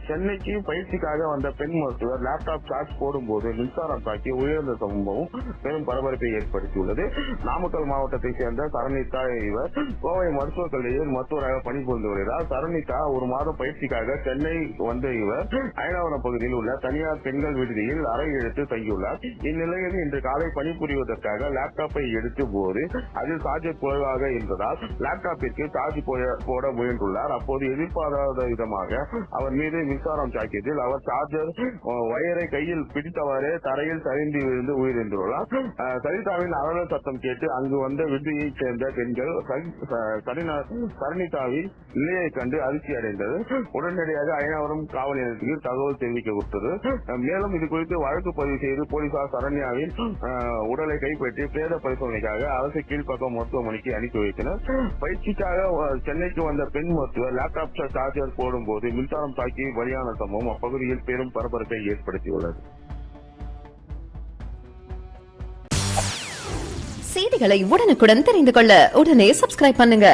சென்னைக்கு பயிற்சிக்காக வந்த பெண் மருத்துவர் லேப்டாப் சார்ஜ் போடும்போது மின்சாரம் தாக்கி உயர்ந்த சம்பவம் பெரும் பரபரப்பை ஏற்படுத்தியுள்ளது. நாமக்கல் மாவட்டத்தை சேர்ந்த சரணிதா இவர் கோவை மருத்துவக் கல்லூரியில் மருத்துவராக பணிபுரிந்து வருகிறார். சரணிதா ஒரு மாதம் பயிற்சிக்காக சென்னை வந்த இவர் அயனாவரம் பகுதியில் உள்ள தனியார் பெண்கள் விடுதியில் அறை எடுத்து தங்கியுள்ளார். இந்நிலையில் இன்று காலை பணிபுரிவதற்காக லேப்டாப்பை எடுத்த போது அதில் சார்ஜர் குறைவாக இருந்ததால் லேப்டாப்பிற்கு சார்ஜ் போட முயன்றுள்ளார். அப்போது எதிர்பாராத விதமாக அவர் மீது மின்சாரம் தாக்கியதில் அவர் சார்ஜர் வயரை கையில் பிடித்தவாறே தரையில் சரிந்து விழுந்து உயிரிழந்துள்ளார். சரிதாவின் அலறல் சத்தம் கேட்டு அங்கு வந்த விடுதியைச் சேர்ந்த பெண்கள் சரணிதாவின் நிலையை கண்டு அதிர்ச்சி அடைந்தது. உடனடியாக அயனாவரம் காவல் நிலையத்துக்கு தகவல் தெரிவிக்கப்பட்டது. மேலும் இது குறித்து வழக்கு பதிவு செய்து போலீசார் சரண்யாவின் உடலை கைப்பற்றி பிரேத பரிசோதனைக்காக அரசு கீழ்ப்பாக்கம் மருத்துவமனைக்கு அனுப்பி வைத்தனர். பயிற்சிக்காக சென்னைக்கு வந்த பெண் மருத்துவர் லேப்டாப் சார்ஜர் போடும் போது மின்சாரம் தாக்கி பலியான சம்பவம் அப்பகுதியில் பெரும் பரபரப்பை ஏற்படுத்தியுள்ளது. செய்திகளை உடனுக்குடன் தெரிந்து கொள்ள உடனே சப்ஸ்கிரைப் பண்ணுங்க.